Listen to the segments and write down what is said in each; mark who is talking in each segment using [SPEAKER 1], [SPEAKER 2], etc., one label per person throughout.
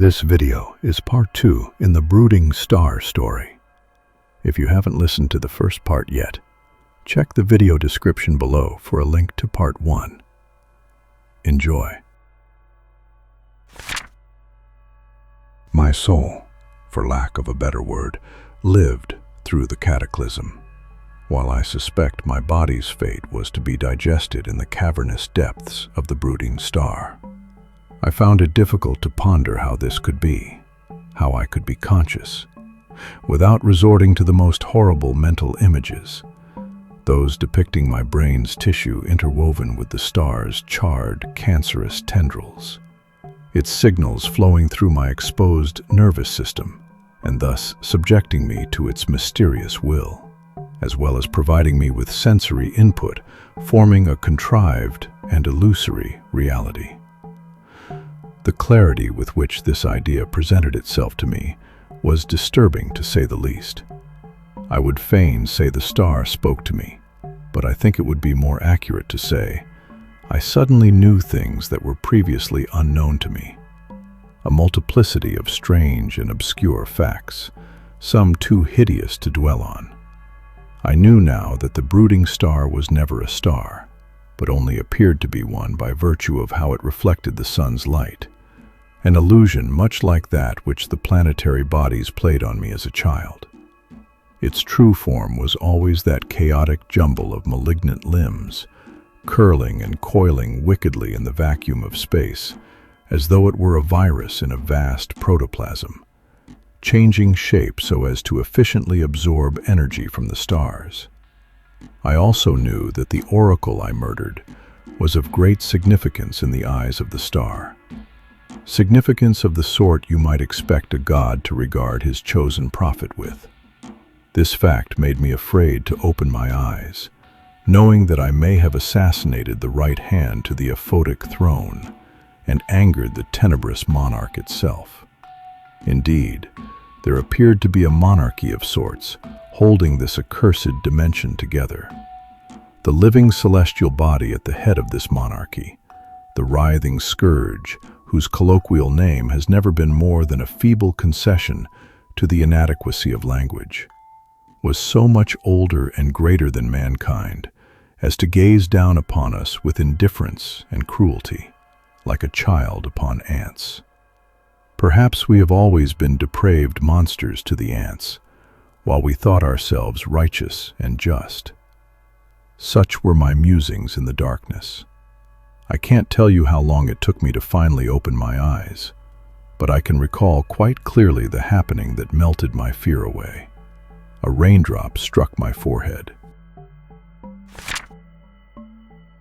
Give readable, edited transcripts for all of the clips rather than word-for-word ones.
[SPEAKER 1] This video is part 2 in the Brooding Star story. If you haven't listened to the first part yet, check the video description below for a link to part 1. Enjoy. My soul, for lack of a better word, lived through the cataclysm, while I suspect my body's fate was to be digested in the cavernous depths of the Brooding Star. I found it difficult to ponder how this could be, how I could be conscious, without resorting to the most horrible mental images, those depicting my brain's tissue interwoven with the star's charred, cancerous tendrils, its signals flowing through my exposed nervous system, and thus subjecting me to its mysterious will, as well as providing me with sensory input, forming a contrived and illusory reality. The clarity with which this idea presented itself to me was disturbing, to say the least. I would fain say the star spoke to me, but I think it would be more accurate to say I suddenly knew things that were previously unknown to me. A multiplicity of strange and obscure facts, some too hideous to dwell on. I knew now that the Brooding Star was never a star, but only appeared to be one by virtue of how it reflected the sun's light, an illusion much like that which the planetary bodies played on me as a child. Its true form was always that chaotic jumble of malignant limbs, curling and coiling wickedly in the vacuum of space, as though it were a virus in a vast protoplasm, changing shape so as to efficiently absorb energy from the stars. I also knew that the oracle I murdered was of great significance in the eyes of the star. Significance of the sort you might expect a god to regard his chosen prophet with. This fact made me afraid to open my eyes, knowing that I may have assassinated the right hand to the aphotic throne and angered the tenebrous monarch itself. Indeed, there appeared to be a monarchy of sorts, holding this accursed dimension together. The living celestial body at the head of this monarchy, the writhing scourge, whose colloquial name has never been more than a feeble concession to the inadequacy of language, was so much older and greater than mankind as to gaze down upon us with indifference and cruelty, like a child upon ants. Perhaps we have always been depraved monsters to the ants, while we thought ourselves righteous and just. Such were my musings in the darkness. I can't tell you how long it took me to finally open my eyes, but I can recall quite clearly the happening that melted my fear away. A raindrop struck my forehead.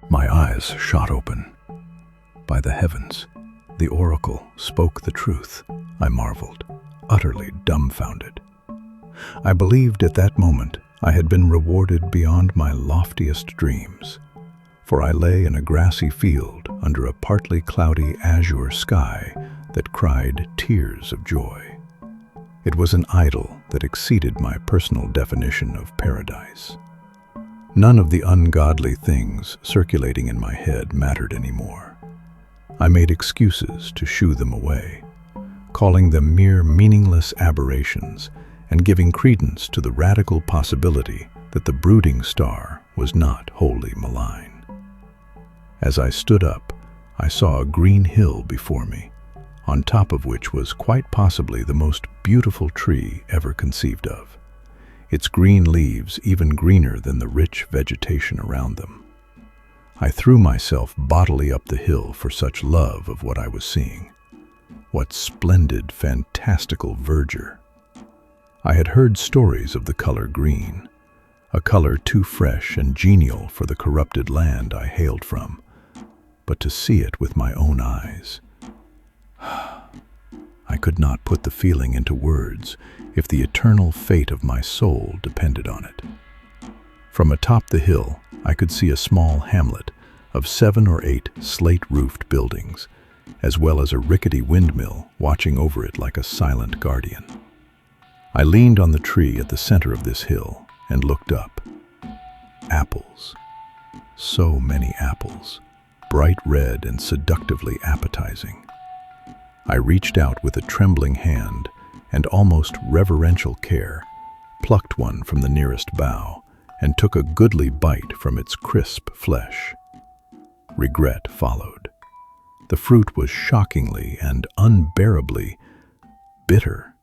[SPEAKER 1] My eyes shot open. By the heavens, the oracle spoke the truth, I marveled, utterly dumbfounded. I believed at that moment I had been rewarded beyond my loftiest dreams, for I lay in a grassy field under a partly cloudy azure sky that cried tears of joy. It was an idyll that exceeded my personal definition of paradise. None of the ungodly things circulating in my head mattered anymore. I made excuses to shoo them away, calling them mere meaningless aberrations and giving credence to the radical possibility that the Brooding Star was not wholly malign. As I stood up, I saw a green hill before me, on top of which was quite possibly the most beautiful tree ever conceived of, its green leaves even greener than the rich vegetation around them. I threw myself bodily up the hill for such love of what I was seeing. What splendid, fantastical verdure! I had heard stories of the color green, a color too fresh and genial for the corrupted land I hailed from, but to see it with my own eyes. I could not put the feeling into words if the eternal fate of my soul depended on it. From atop the hill, I could see a small hamlet of 7 or 8 slate-roofed buildings, as well as a rickety windmill watching over it like a silent guardian. I leaned on the tree at the center of this hill and looked up. Apples. So many apples, bright red and seductively appetizing. I reached out with a trembling hand and almost reverential care, plucked one from the nearest bough, and took a goodly bite from its crisp flesh. Regret followed. The fruit was shockingly and unbearably bitter.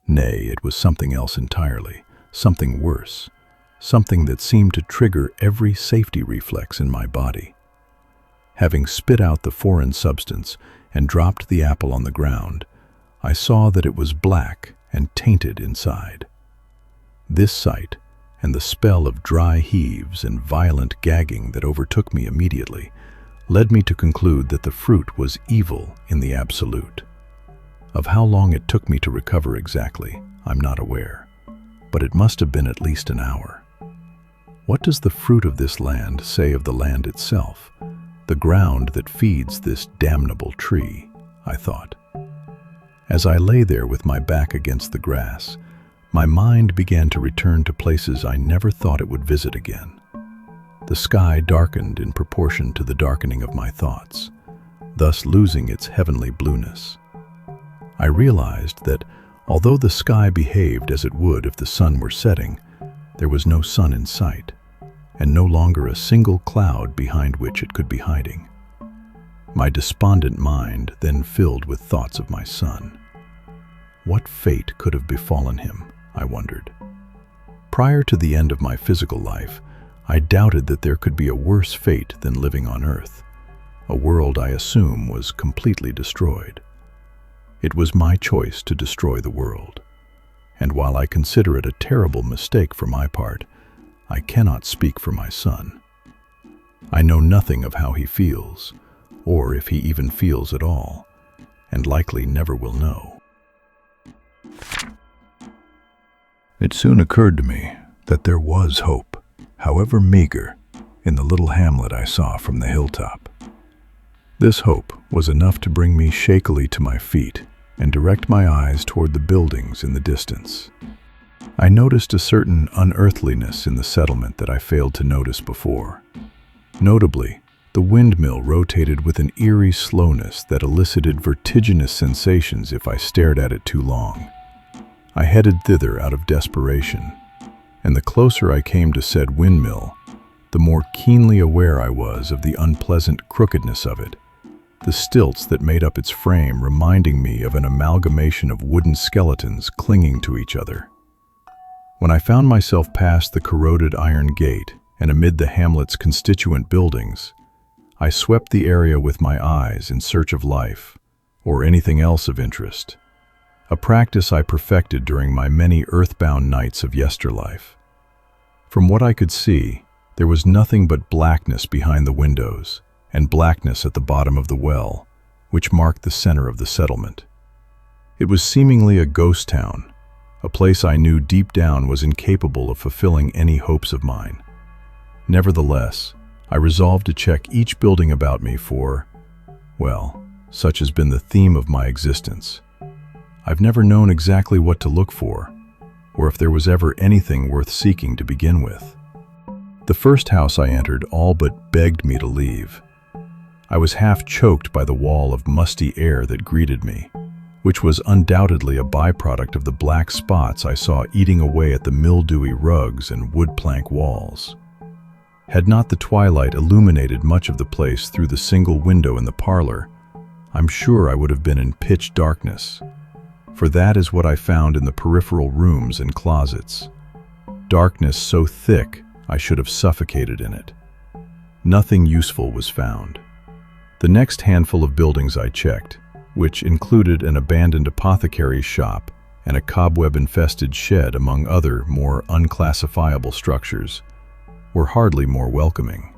[SPEAKER 1] Nay, it was something else entirely, something worse, something that seemed to trigger every safety reflex in my body. Having spit out the foreign substance and dropped the apple on the ground, I saw that it was black and tainted inside. This sight, and the spell of dry heaves and violent gagging that overtook me immediately, led me to conclude that the fruit was evil in the absolute. Of how long it took me to recover exactly, I'm not aware, but it must have been at least an hour. What does the fruit of this land say of the land itself, the ground that feeds this damnable tree? I thought. As I lay there with my back against the grass, my mind began to return to places I never thought it would visit again. The sky darkened in proportion to the darkening of my thoughts, thus losing its heavenly blueness. I realized that, although the sky behaved as it would if the sun were setting, there was no sun in sight, and no longer a single cloud behind which it could be hiding. My despondent mind then filled with thoughts of my son. What fate could have befallen him, I wondered. Prior to the end of my physical life, I doubted that there could be a worse fate than living on Earth, a world I assume was completely destroyed. It was my choice to destroy the world, and while I consider it a terrible mistake for my part, I cannot speak for my son. I know nothing of how he feels, or if he even feels at all, and likely never will know. It soon occurred to me that there was hope, however meager, in the little hamlet I saw from the hilltop. This hope was enough to bring me shakily to my feet and direct my eyes toward the buildings in the distance. I noticed a certain unearthliness in the settlement that I failed to notice before. Notably, the windmill rotated with an eerie slowness that elicited vertiginous sensations if I stared at it too long. I headed thither out of desperation, and the closer I came to said windmill, the more keenly aware I was of the unpleasant crookedness of it, the stilts that made up its frame reminding me of an amalgamation of wooden skeletons clinging to each other. When I found myself past the corroded iron gate and amid the hamlet's constituent buildings, I swept the area with my eyes in search of life, or anything else of interest, a practice I perfected during my many earthbound nights of yesterlife. From what I could see, there was nothing but blackness behind the windows, and blackness at the bottom of the well, which marked the center of the settlement. It was seemingly a ghost town, a place I knew deep down was incapable of fulfilling any hopes of mine. Nevertheless, I resolved to check each building about me for, well, such has been the theme of my existence. I've never known exactly what to look for, or if there was ever anything worth seeking to begin with. The first house I entered all but begged me to leave. I was half choked by the wall of musty air that greeted me, which was undoubtedly a byproduct of the black spots I saw eating away at the mildewy rugs and wood plank walls. Had not the twilight illuminated much of the place through the single window in the parlor, I'm sure I would have been in pitch darkness, for that is what I found in the peripheral rooms and closets. Darkness so thick I should have suffocated in it. Nothing useful was found. The next handful of buildings I checked, which included an abandoned apothecary's shop and a cobweb-infested shed among other, more unclassifiable structures, were hardly more welcoming.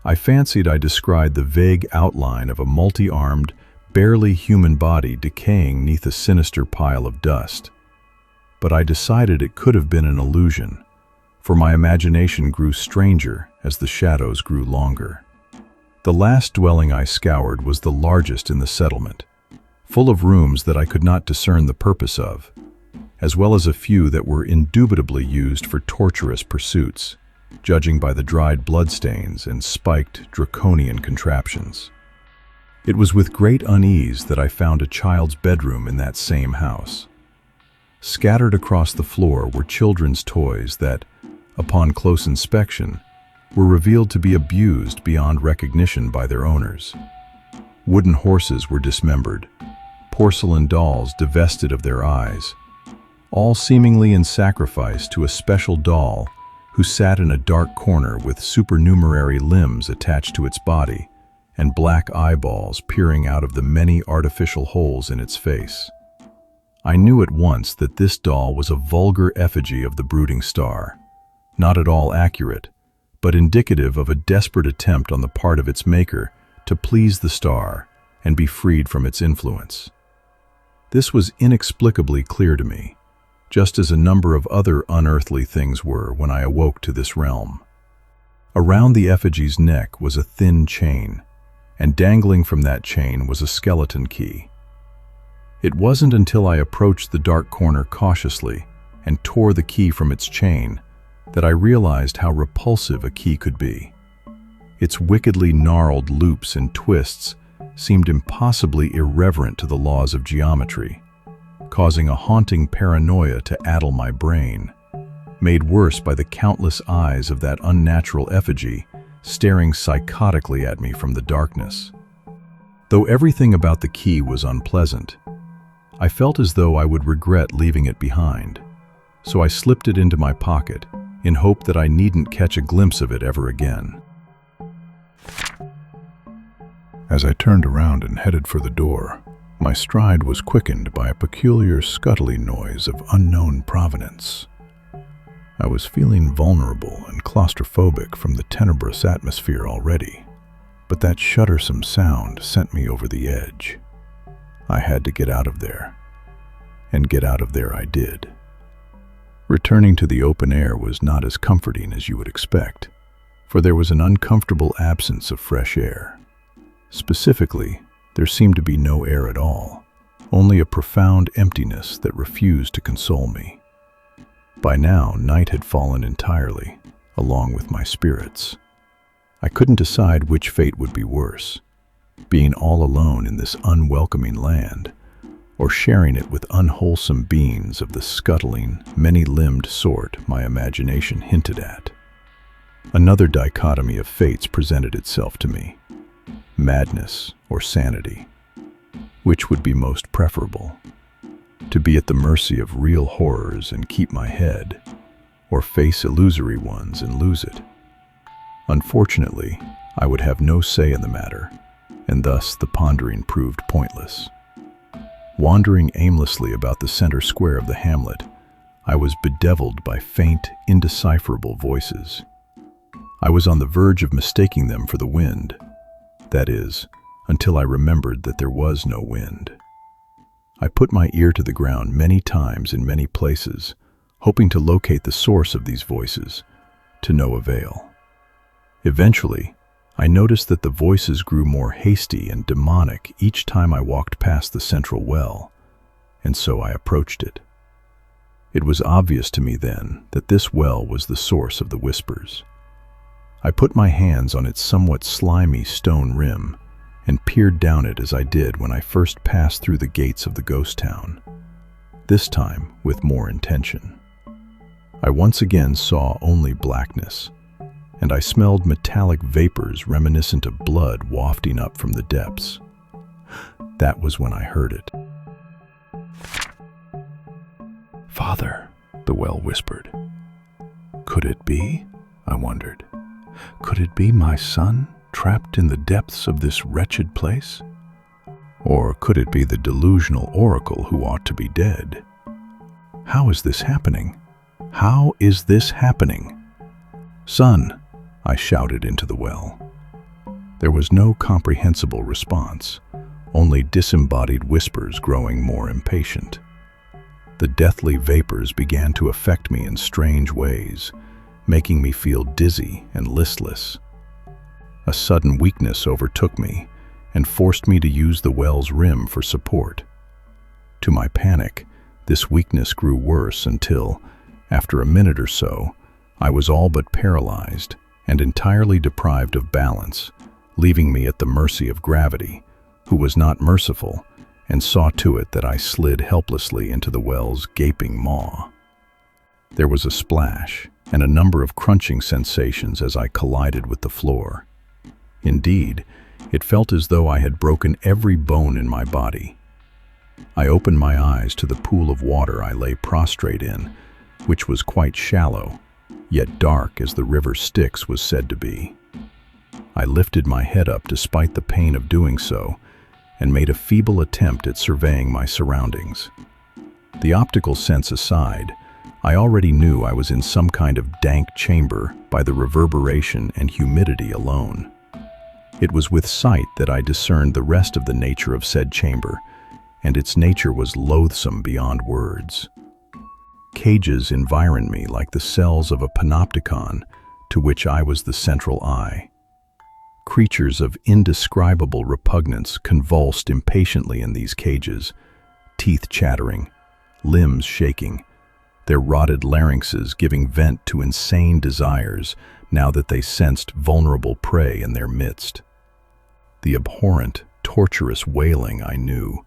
[SPEAKER 1] I fancied I descried the vague outline of a multi-armed, barely human body decaying neath a sinister pile of dust. But I decided it could have been an illusion, for my imagination grew stranger as the shadows grew longer. The last dwelling I scoured was the largest in the settlement, full of rooms that I could not discern the purpose of, as well as a few that were indubitably used for torturous pursuits, judging by the dried bloodstains and spiked draconian contraptions. It was with great unease that I found a child's bedroom in that same house. Scattered across the floor were children's toys that, upon close inspection, were revealed to be abused beyond recognition by their owners. Wooden horses were dismembered, porcelain dolls divested of their eyes, all seemingly in sacrifice to a special doll who sat in a dark corner with supernumerary limbs attached to its body and black eyeballs peering out of the many artificial holes in its face. I knew at once that this doll was a vulgar effigy of the Brooding Star, not at all accurate, but indicative of a desperate attempt on the part of its maker to please the star and be freed from its influence. This was inexplicably clear to me, just as a number of other unearthly things were when I awoke to this realm. Around the effigy's neck was a thin chain, and dangling from that chain was a skeleton key. It wasn't until I approached the dark corner cautiously and tore the key from its chain that I realized how repulsive a key could be. Its wickedly gnarled loops and twists seemed impossibly irreverent to the laws of geometry, causing a haunting paranoia to addle my brain, made worse by the countless eyes of that unnatural effigy staring psychotically at me from the darkness. Though everything about the key was unpleasant, I felt as though I would regret leaving it behind, so I slipped it into my pocket in hope that I needn't catch a glimpse of it ever again. As I turned around and headed for the door, my stride was quickened by a peculiar scuttling noise of unknown provenance. I was feeling vulnerable and claustrophobic from the tenebrous atmosphere already, but that shuddersome sound sent me over the edge. I had to get out of there, and get out of there I did. Returning to the open air was not as comforting as you would expect, for there was an uncomfortable absence of fresh air. Specifically, there seemed to be no air at all, only a profound emptiness that refused to console me. By now, night had fallen entirely, along with my spirits. I couldn't decide which fate would be worse, being all alone in this unwelcoming land, or sharing it with unwholesome beings of the scuttling, many-limbed sort my imagination hinted at. Another dichotomy of fates presented itself to me: madness or sanity. Which would be most preferable? To be at the mercy of real horrors and keep my head, or face illusory ones and lose it? Unfortunately, I would have no say in the matter, and thus the pondering proved pointless. Wandering aimlessly about the center square of the hamlet, I was bedeviled by faint, indecipherable voices. I was on the verge of mistaking them for the wind. That is, until I remembered that there was no wind. I put my ear to the ground many times in many places, hoping to locate the source of these voices, to no avail. Eventually, I noticed that the voices grew more hasty and demonic each time I walked past the central well, and so I approached it. It was obvious to me then that this well was the source of the whispers. I put my hands on its somewhat slimy stone rim and peered down it as I did when I first passed through the gates of the ghost town, this time with more intention. I once again saw only blackness, and I smelled metallic vapors reminiscent of blood wafting up from the depths. That was when I heard it. "Father," the well whispered. Could it be? I wondered. Could it be my son, trapped in the depths of this wretched place? Or could it be the delusional oracle who ought to be dead? How is this happening? How is this happening? "Son," I shouted into the well. There was no comprehensible response, only disembodied whispers growing more impatient. The deathly vapors began to affect me in strange ways, making me feel dizzy and listless. A sudden weakness overtook me and forced me to use the well's rim for support. To my panic, this weakness grew worse until, after a minute or so, I was all but paralyzed and entirely deprived of balance, leaving me at the mercy of gravity, who was not merciful, and saw to it that I slid helplessly into the well's gaping maw. There was a splash and a number of crunching sensations as I collided with the floor. Indeed, it felt as though I had broken every bone in my body. I opened my eyes to the pool of water I lay prostrate in, which was quite shallow, yet dark as the river Styx was said to be. I lifted my head up despite the pain of doing so, and made a feeble attempt at surveying my surroundings. The optical sense aside, I already knew I was in some kind of dank chamber by the reverberation and humidity alone. It was with sight that I discerned the rest of the nature of said chamber, and its nature was loathsome beyond words. Cages environed me like the cells of a panopticon to which I was the central eye. Creatures of indescribable repugnance convulsed impatiently in these cages, teeth chattering, limbs shaking, their rotted larynxes giving vent to insane desires now that they sensed vulnerable prey in their midst. The abhorrent, torturous wailing I knew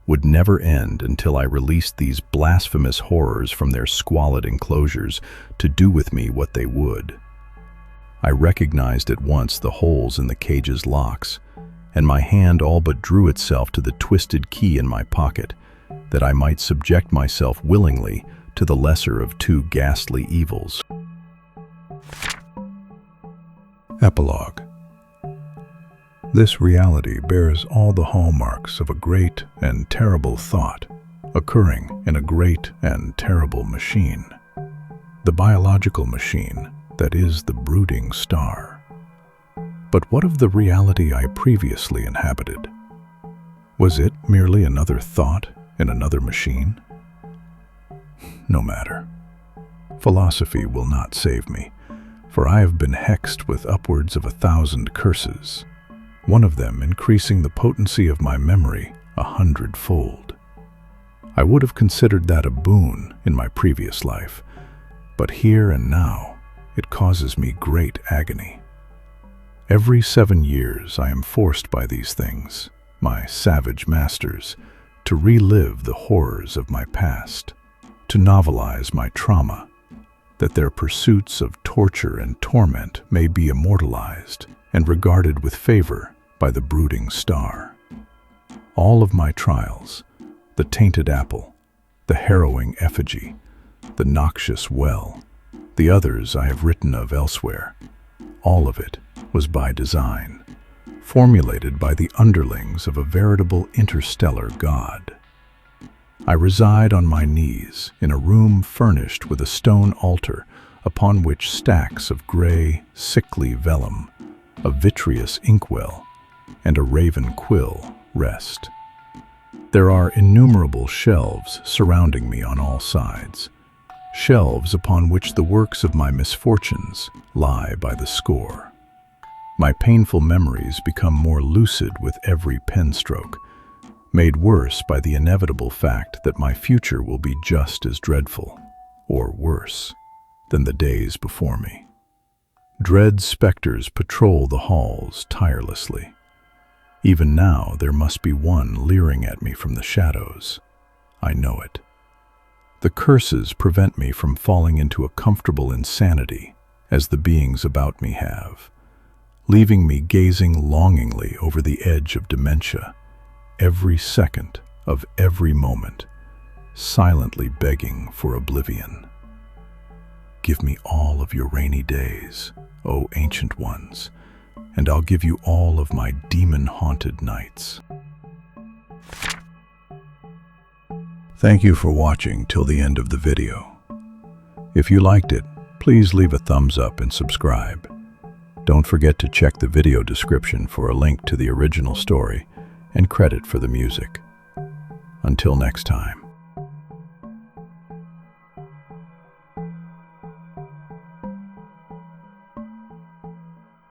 [SPEAKER 1] would never end until I released these blasphemous horrors from their squalid enclosures to do with me what they would. I recognized at once the holes in the cage's locks, and my hand all but drew itself to the twisted key in my pocket, that I might subject myself willingly to the lesser of two ghastly evils. Epilogue. This reality bears all the hallmarks of a great and terrible thought occurring in a great and terrible machine, the biological machine that is the Brooding Star. But what of the reality I previously inhabited? Was it merely another thought in another machine? No matter. Philosophy will not save me, for I have been hexed with upwards of 1,000 curses, one of them increasing the potency of my memory 100-fold. I would have considered that a boon in my previous life, but here and now it causes me great agony. Every 7 years I am forced by these things, my savage masters, to relive the horrors of my past, to novelize my trauma, that their pursuits of torture and torment may be immortalized and regarded with favor by the Brooding Star. All of my trials, the tainted apple, the harrowing effigy, the noxious well, the others I have written of elsewhere, all of it was by design, formulated by the underlings of a veritable interstellar god. I reside on my knees in a room furnished with a stone altar upon which stacks of gray, sickly vellum, a vitreous inkwell, and a raven quill rest. There are innumerable shelves surrounding me on all sides, shelves upon which the works of my misfortunes lie by the score. My painful memories become more lucid with every pen stroke, made worse by the inevitable fact that my future will be just as dreadful, or worse, than the days before me. Dread specters patrol the halls tirelessly. Even now there must be one leering at me from the shadows. I know it. The curses prevent me from falling into a comfortable insanity, as the beings about me have, leaving me gazing longingly over the edge of dementia, every second of every moment, silently begging for oblivion. Give me all of your rainy days, O ancient ones, and I'll give you all of my demon-haunted nights. Thank you for watching till the end of the video. If you liked it, please leave a thumbs up and subscribe. Don't forget to check the video description for a link to the original story and credit for the music. Until next time.